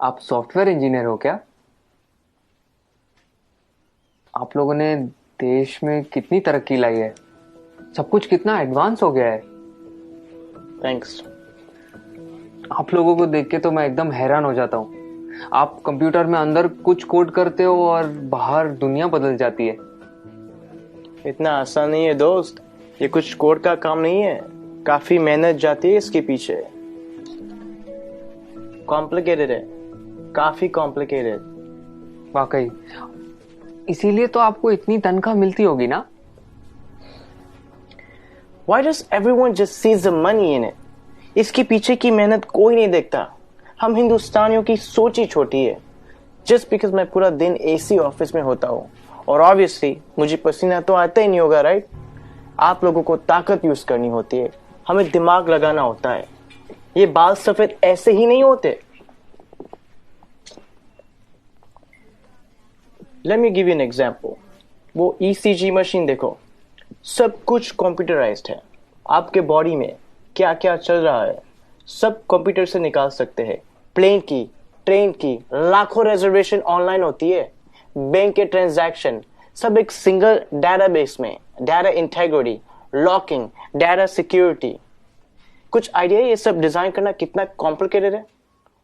आप software engineer हो क्या? आप लोगों ने देश में कितनी तरक्की लाई है। सब कुछ कितना एडवांस हो गया है। थैंक्स। आप लोगों को देख के तो मैं एकदम हैरान हो जाता हूँ। आप कंप्यूटर में अंदर कुछ कोड करते हो और बाहर दुनिया बदल जाती है। इतना आसान नहीं है दोस्त, ये कुछ कोड का काम नहीं है, काफी मेहनत जाती है इसके पीछे। कॉम्प्लिकेटेड है, काफी कॉम्प्लिकेटेड। वाकई, इसीलिए तो आपको इतनी तनख्वाह मिलती होगी ना? Why does everyone just sees the money in it? इसके पीछे की मेहनत कोई नहीं देखता। हम हिंदुस्तानियों की सोच ही छोटी है। Just because मैं पूरा दिन एसी ऑफिस में होता हूँ और ऑब्वियसली मुझे पसीना तो आता ही नहीं होगा, राइट? आप लोगों को ताकत यूज करनी होती है, हमें दिमाग लगाना होता है। ये बाल सफेद ऐसे ही नहीं होते। Let me give you an example. वो ECG मशीन देखो, सब कुछ कंप्यूटराइज्ड है। आपके बॉडी में क्या क्या चल रहा है सब कंप्यूटर से निकाल सकते हैं। प्लेन की, ट्रेन की, लाखों रिजर्वेशन ऑनलाइन होती है। बैंक के ट्रांजैक्शन सब एक सिंगल डेटाबेस में। Data integrity, locking, data security. कुछ आइडिया ये सब डिजाइन करना कितना कॉम्प्लिकेटेड है?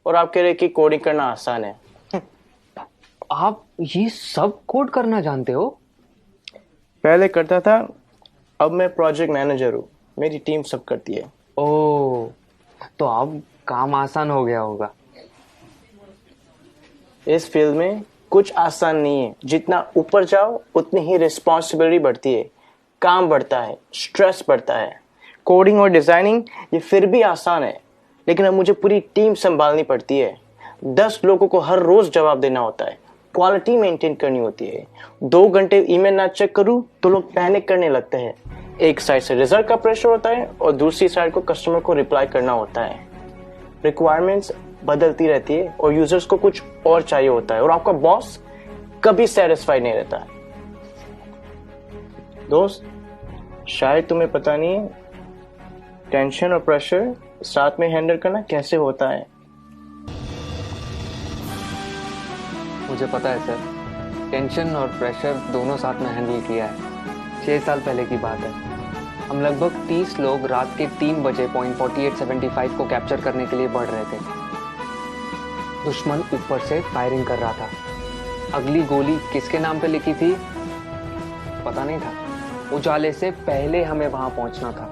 और आप कह रहे कि कोडिंग करना आसान है। आप ये सब कोड करना जानते हो? पहले करता था, अब मैं प्रोजेक्ट मैनेजर हूँ, मेरी टीम सब करती है। ओह, तो अब काम आसान हो गया होगा। इस फील्ड में कुछ आसान नहीं है। जितना ऊपर जाओ उतनी ही रिस्पॉन्सिबिलिटी बढ़ती है, काम बढ़ता है, स्ट्रेस बढ़ता है। कोडिंग और डिजाइनिंग ये फिर भी आसान है, लेकिन अब मुझे पूरी टीम संभालनी पड़ती है। 10 लोगों को हर रोज जवाब देना होता है, क्वालिटी मेंटेन करनी होती है। 2 घंटे ईमेल ना चेक करूं तो लोग पैनिक करने लगते हैं। एक साइड से रिजल्ट का प्रेशर होता है और दूसरी साइड को कस्टमर को रिप्लाई करना होता है। रिक्वायरमेंट्स बदलती रहती है और यूजर्स को कुछ और चाहिए होता है, और आपका बॉस कभी सेटिस्फाइड नहीं रहता। दोस्त, शायद तुम्हें पता नहीं है टेंशन और प्रेशर साथ में हैंडल करना कैसे होता है। मुझे पता है सर, टेंशन और प्रेशर दोनों साथ में हैंडल किया है। 6 साल पहले की बात है। हम लगभग 30 लोग रात के 3 बजे पॉइंट 4875 को कैप्चर करने के लिए बढ़ रहे थे। दुश्मन ऊपर से फायरिंग कर रहा था। अगली गोली किसके नाम पे लिखी थी पता नहीं था। उजाले से पहले हमें वहां पहुंचना था।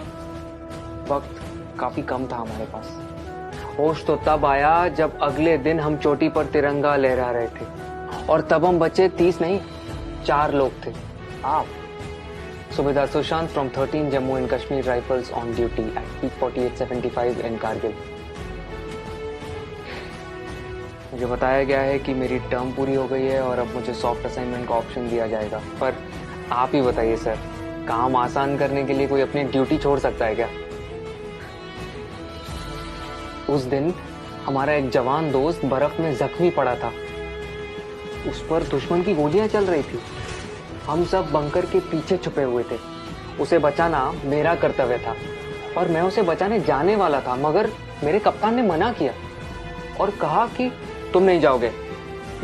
वक्त काफी कम था हमारे पास। होश तो तब आया जब अगले दिन हम चोटी पर तिरंगा लहरा रहे थे, और तब हम बचे 30 नहीं, 4 लोग थे। आप, Subedar Sushant from 13 Jammu and Kashmir Rifles on duty at peak 4875 in Kargil. मुझे बताया गया है कि मेरी टर्म पूरी हो गई है और अब मुझे सॉफ्ट असाइनमेंट का ऑप्शन दिया जाएगा। पर आप ही बताइए सर, काम आसान करने के लिए कोई अपनी ड्यूटी छोड़ सकता है क्या? उस दिन हमारा एक जवान दोस्त बर्फ में जख्मी पड़ा था। उस पर दुश्मन की गोलियां चल रही थी। हम सब बंकर के पीछे छुपे हुए थे। उसे बचाना मेरा कर्तव्य था, और मैं उसे बचाने जाने वाला था, मगर मेरे कप्तान ने मना किया और कहा कि तुम नहीं जाओगे।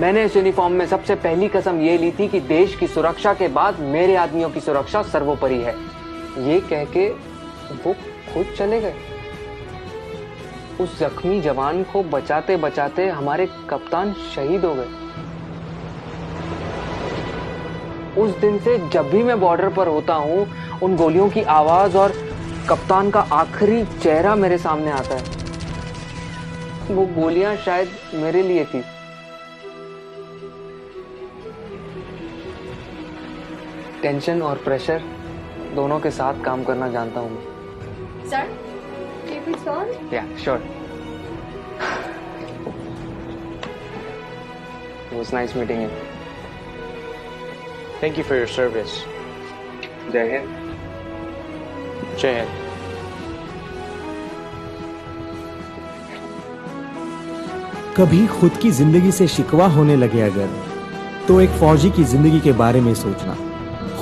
मैंने इस यूनिफॉर्म में सबसे पहली कसम ये ली थी कि देश की सुरक्षा के बाद मेरे आदमियों की सुरक्षा सर्वोपरि है। ये कह के वो खुद चले गए। उस जख्मी जवान को बचाते बचाते हमारे कप्तान शहीद हो गए। उस दिन से जब भी मैं बॉर्डर पर होता हूँ, उन गोलियों की आवाज और कप्तान का आखिरी चेहरा मेरे सामने आता है। वो गोलियां शायद मेरे लिए थी। टेंशन और प्रेशर दोनों के साथ काम करना जानता हूँ मैं। Sir, can you please go on? Yeah, sure. It was nice meeting you. Thank you for your service. जय हिंद। जय हिंद। कभी खुद की जिंदगी से शिकवा होने लगे अगर, तो एक फौजी की जिंदगी के बारे में सोचना।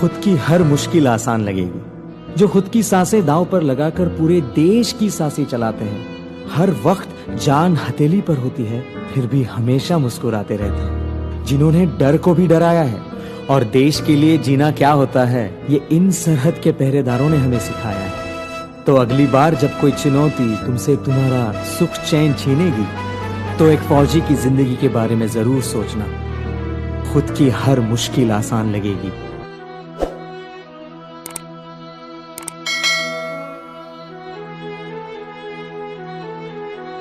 खुद की हर मुश्किल आसान लगेगी। जो खुद की सांसें दांव पर लगाकर पूरे देश की सांसें चलाते हैं, हर वक्त जान हथेली पर होती है, फिर भी हमेशा मुस्कुराते रहते हैं, जिन्होंने डर को भी डराया है और देश के लिए जीना क्या होता है ये इन सरहद के पहरेदारों ने हमें सिखाया है। तो अगली बार जब कोई चुनौती तुमसे तुम्हारा सुख चैन छीनेगी, तो एक फौजी की जिंदगी के बारे में जरूर सोचना। खुद की हर मुश्किल आसान लगेगी।